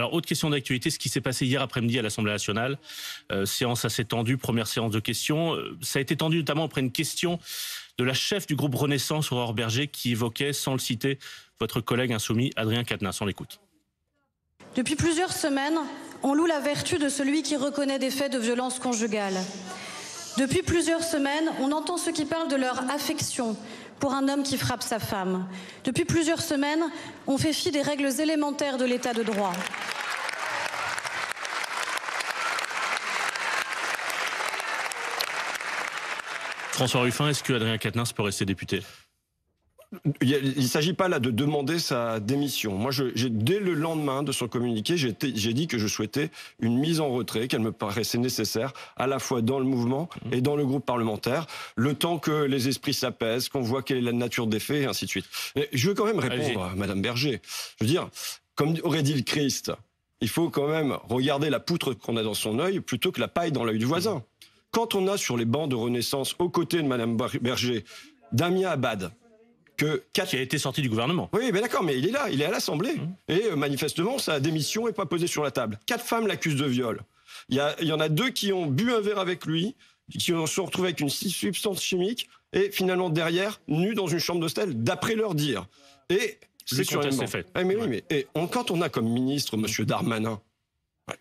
Alors, autre question d'actualité, ce qui s'est passé hier après-midi à l'Assemblée nationale, séance assez tendue, première séance de questions. Ça a été tendu notamment après une question de la chef du groupe Renaissance, Aurore Bergé, qui évoquait, sans le citer, votre collègue insoumis Adrien Quatennens. On l'écoute. Depuis plusieurs semaines, on loue la vertu de celui qui reconnaît des faits de violence conjugale. Depuis plusieurs semaines, on entend ceux qui parlent de leur affection pour un homme qui frappe sa femme. Depuis plusieurs semaines, on fait fi des règles élémentaires de l'état de droit. François Ruffin, est-ce que Adrien Quatennens peut rester député ? Il ne s'agit pas là de demander sa démission. Moi, dès le lendemain de son communiqué, j'ai dit que je souhaitais une mise en retrait, qu'elle me paraissait nécessaire, à la fois dans le mouvement et dans le groupe parlementaire, le temps que les esprits s'apaisent, qu'on voit quelle est la nature des faits, et ainsi de suite. Mais je veux quand même répondre à Madame Berger. Je veux dire, comme aurait dit le Christ, il faut quand même regarder la poutre qu'on a dans son œil plutôt que la paille dans l'œil du voisin. Quand on a sur les bancs de Renaissance, aux côtés de Madame Berger, Damien Abad, qui a été sorti du gouvernement. Oui, mais d'accord, mais il est là, il est à l'Assemblée. Et manifestement, sa démission n'est pas posée sur la table. 4 femmes l'accusent de viol. Il y en a 2 qui ont bu un verre avec lui, qui se sont retrouvés avec une substance chimique, et finalement derrière, nus dans une chambre d'hôtel, d'après leur dire. Et c'est sur une fait. Mais oui, mais quand on a comme ministre M. Darmanin,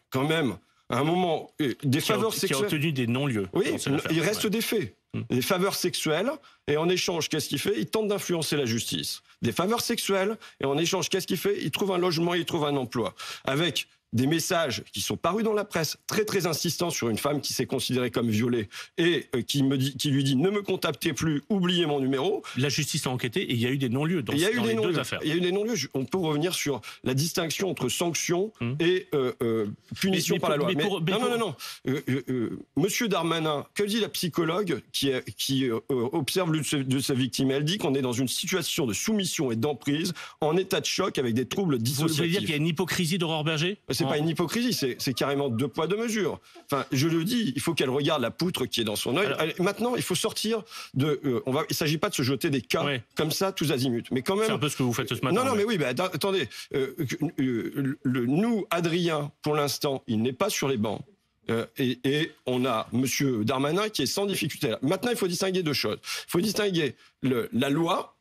quand même, à un moment, des faveurs sexuelles... Qui a obtenu des non-lieux. Oui, il reste des faits. Des faveurs sexuelles, et en échange, qu'est-ce qu'il fait ? Il tente d'influencer la justice. Des faveurs sexuelles, et en échange, qu'est-ce qu'il fait ? Il trouve un logement, il trouve un emploi. Avec des messages qui sont parus dans la presse, très très insistants sur une femme qui s'est considérée comme violée, et qui lui dit « ne me contactez plus, oubliez mon numéro ». La justice a enquêté, et il y a eu des non-lieux dans les deux affaires. Il y a eu des non-lieux. On peut revenir sur la distinction entre sanction et punition par la loi. Non. Monsieur Darmanin, que dit la psychologue qui observe de sa victime ? Elle dit qu'on est dans une situation de soumission et d'emprise, en état de choc avec des troubles dissociatifs. Vous voulez dire qu'il y a une hypocrisie d'Aurore Bergé ? C'est pas une hypocrisie, c'est carrément 2 poids 2 mesures. Enfin, je le dis, il faut qu'elle regarde la poutre qui est dans son œil. Maintenant, il faut sortir de... il ne s'agit pas de se jeter des cas comme ça, tous azimuts. Mais quand même... C'est un peu ce que vous faites ce matin. Non, mais oui, attendez. Nous, Adrien, pour l'instant, il n'est pas sur les bancs. Et on a M. Darmanin qui est sans difficulté. Maintenant, il faut distinguer 2 choses. Il faut distinguer la loi,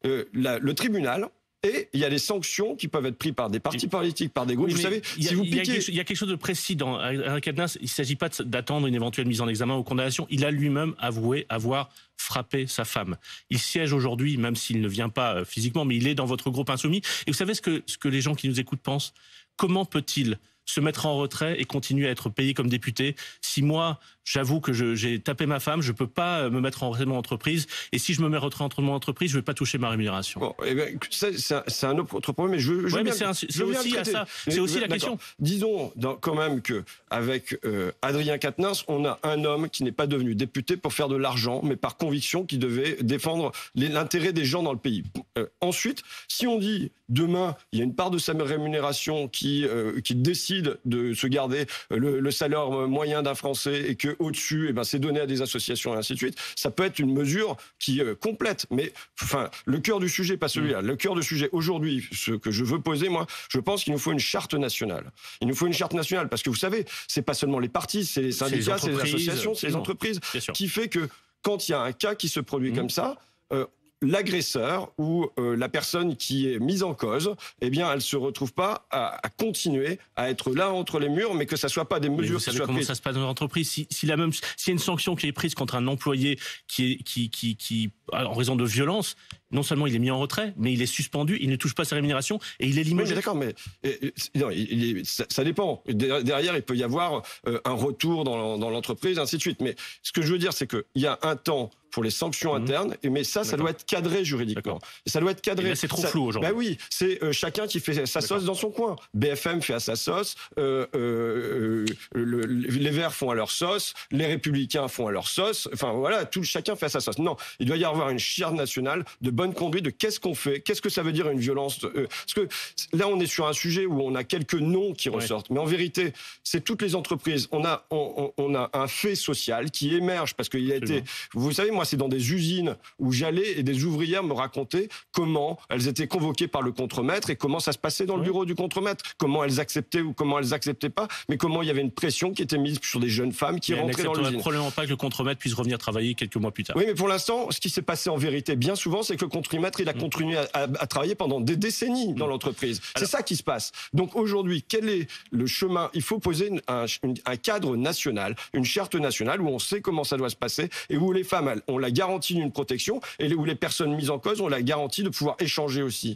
le tribunal. Et il y a des sanctions qui peuvent être prises par des partis politiques, par des groupes. Oui, vous savez, si vous piquez... Il y a quelque chose de précis dans Adrien Quatennens. Il ne s'agit pas d'attendre une éventuelle mise en examen ou condamnation. Il a lui-même avoué avoir frappé sa femme. Il siège aujourd'hui, même s'il ne vient pas physiquement, mais il est dans votre groupe insoumis. Et vous savez ce que les gens qui nous écoutent pensent ? Comment peut-il se mettre en retrait et continuer à être payé comme député si moi, j'avoue que j'ai tapé ma femme, je peux pas me mettre en retrait de mon entreprise, et si je me mets en retrait de mon entreprise, je vais pas toucher ma rémunération. Bon, c'est un autre problème, mais c'est aussi la question. Disons quand même que avec Adrien Quatennens, on a un homme qui n'est pas devenu député pour faire de l'argent, mais par conviction qui devait défendre l'intérêt des gens dans le pays. Ensuite, si on dit demain, il y a une part de sa rémunération qui décide de se garder le salaire moyen d'un Français et que au-dessus, c'est donné à des associations et ainsi de suite, ça peut être une mesure qui complète. Mais enfin, le cœur du sujet, pas celui-là. Le cœur du sujet aujourd'hui, ce que je veux poser, moi, je pense qu'il nous faut une charte nationale. Il nous faut une charte nationale parce que vous savez, c'est pas seulement les partis, c'est les syndicats, c'est les associations, c'est les entreprises, qui fait que quand il y a un cas qui se produit comme ça, l'agresseur ou la personne qui est mise en cause, elle ne se retrouve pas à continuer à être là entre les murs, mais que ça soit pas des mesures qui soient prises. Comment ça se passe dans l'entreprise ? S'il y a une sanction qui est prise contre un employé qui en raison de violence, non seulement il est mis en retrait, mais il est suspendu, il ne touche pas sa rémunération et il est limogé. Oui, d'accord, mais ça dépend. Derrière, il peut y avoir un retour dans l'entreprise, ainsi de suite. Mais ce que je veux dire, c'est qu'il y a un temps pour les sanctions internes, mais ça doit être cadré juridiquement. Et ça doit être cadré. Là, c'est trop flou aujourd'hui. Bah oui, c'est chacun qui fait sa sauce dans son coin. BFM fait à sa sauce, les Verts font à leur sauce, les Républicains font à leur sauce. Enfin voilà, chacun fait à sa sauce. Non, il doit y avoir une charte nationale de bonne bonne conduite de qu'est-ce qu'on fait, qu'est-ce que ça veut dire une violence. Parce que là, on est sur un sujet où on a quelques noms qui ressortent. Mais en vérité, c'est toutes les entreprises. On a un fait social qui émerge parce qu'il a été... Vous savez, moi, c'est dans des usines où j'allais et des ouvrières me racontaient comment elles étaient convoquées par le contremaître et comment ça se passait dans le bureau du contremaître. Comment elles acceptaient ou comment elles acceptaient pas, mais comment il y avait une pression qui était mise sur des jeunes femmes qui rentraient dans l'usine. Probablement pas que le contremaître puisse revenir travailler quelques mois plus tard. Oui, mais pour l'instant, ce qui s'est passé en vérité, bien souvent, c'est que le contremaître, il a continué à travailler pendant des décennies dans l'entreprise. C'est ça qui se passe. Donc aujourd'hui, quel est le chemin? Il faut poser un cadre national, une charte nationale où on sait comment ça doit se passer et où les femmes ont la garantie d'une protection et où les personnes mises en cause ont la garantie de pouvoir échanger aussi.